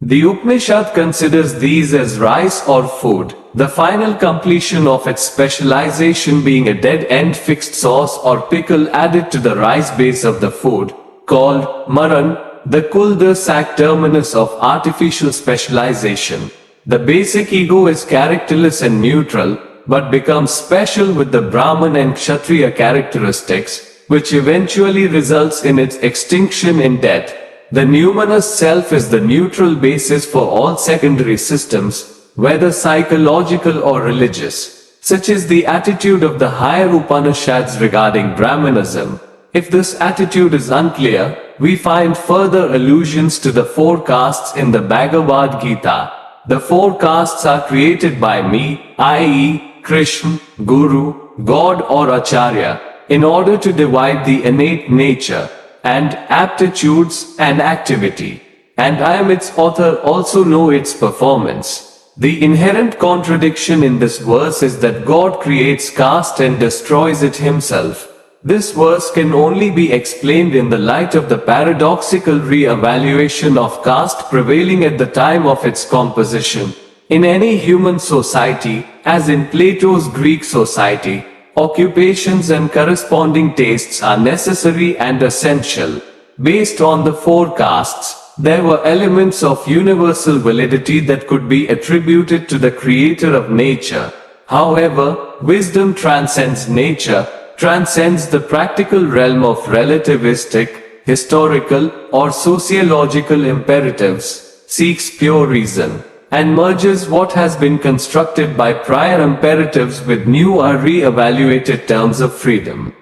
The Upanishad considers these as rice or food, the final completion of its specialization being a dead-end fixed sauce or pickle added to the rice base of the food, called maran, the cul-de-sac terminus of artificial specialization. The basic ego is characterless and neutral, but becomes special with the Brahman and Kshatriya characteristics, which eventually results in its extinction in death. The numinous self is the neutral basis for all secondary systems, whether psychological or religious. Such is the attitude of the higher Upanishads regarding Brahmanism. If this attitude is unclear, we find further allusions to the four castes in the Bhagavad Gita. The four castes are created by me, i.e., Krishna, Guru, God or Acharya, in order to divide the innate nature and aptitudes and activity. And I am its author, also know its performance. The inherent contradiction in this verse is that God creates caste and destroys it himself. This verse can only be explained in the light of the paradoxical re-evaluation of caste prevailing at the time of its composition. In any human society, as in Plato's Greek society, occupations and corresponding tastes are necessary and essential. Based on the four castes, there were elements of universal validity that could be attributed to the creator of nature. However, wisdom transcends nature, transcends the practical realm of relativistic, historical, or sociological imperatives, seeks pure reason, and merges what has been constructed by prior imperatives with new or re-evaluated terms of freedom.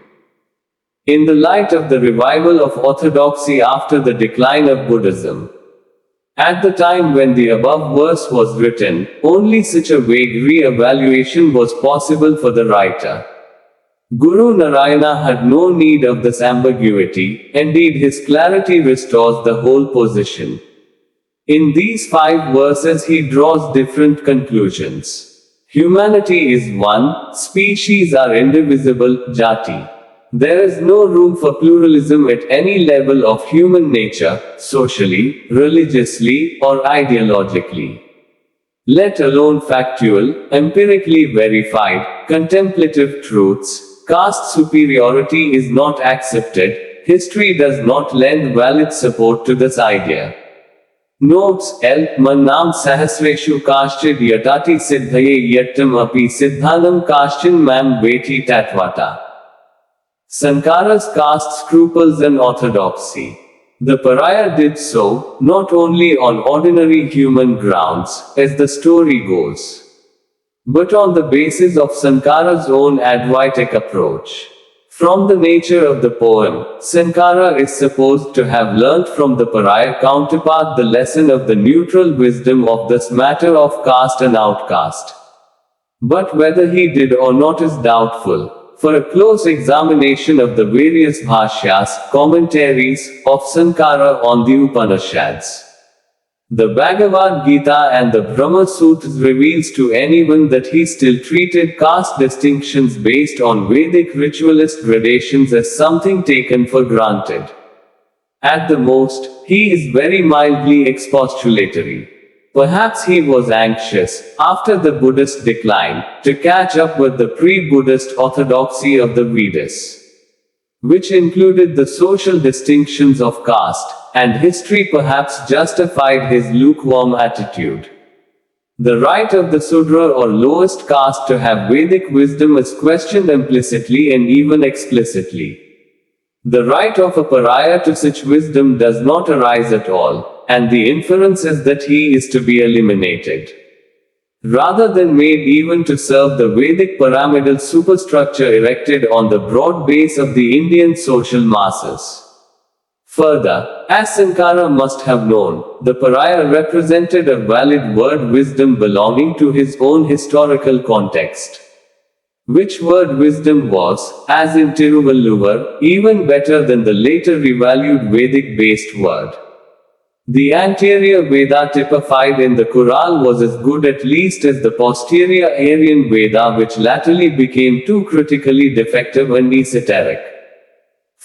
In the light of the revival of orthodoxy after the decline of Buddhism, at the time when the above verse was written, only such a vague re-evaluation was possible for the writer. Guru Narayana had no need of this ambiguity, indeed his clarity restores the whole position. In these 5 verses he draws different conclusions. Humanity is one, species are indivisible, jati. There is no room for pluralism at any level of human nature, socially, religiously, or ideologically. Let alone factual, empirically verified, contemplative truths, caste superiority is not accepted. History does not lend valid support to this idea. Notes L. Mannam Sahasreshu Kashchid Yatati Siddhaye Yattam Api Siddhanam Kashchin Mam Veti Tatvata. Sankara's caste scruples and orthodoxy. The pariah did so, not only on ordinary human grounds, as the story goes, but on the basis of Sankara's own advaitic approach. From the nature of the poem, Sankara is supposed to have learnt from the pariah counterpart the lesson of the neutral wisdom of this matter of caste and outcast. But whether he did or not is doubtful. For a close examination of the various bhashyas, commentaries, of Sankara on the Upanishads, the Bhagavad Gita and the Brahma Sutras reveals to anyone that he still treated caste distinctions based on Vedic ritualist gradations as something taken for granted. At the most, he is very mildly expostulatory. Perhaps he was anxious, after the Buddhist decline, to catch up with the pre-Buddhist orthodoxy of the Vedas, which included the social distinctions of caste, and history perhaps justified his lukewarm attitude. The right of the Sudra or lowest caste to have Vedic wisdom is questioned implicitly and even explicitly. The right of a pariah to such wisdom does not arise at all, and the inference is that he is to be eliminated, rather than made even to serve the Vedic pyramidal superstructure erected on the broad base of the Indian social masses. Further, as Sankara must have known, the pariah represented a valid word wisdom belonging to his own historical context. Which word wisdom was, as in Tiruvalluvar, even better than the later revalued Vedic-based word. The anterior Veda typified in the Quran was as good at least as the posterior Aryan Veda, which latterly became too critically defective and esoteric.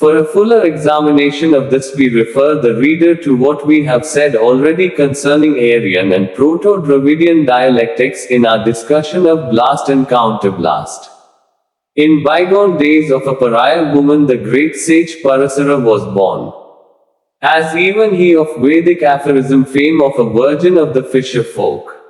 For a fuller examination of this, we refer the reader to what we have said already concerning Aryan and Proto-Dravidian dialectics in our discussion of blast and counterblast. In bygone days of a pariah woman, the great sage Parasara was born. As even he of Vedic aphorism fame of a virgin of the fisher folk.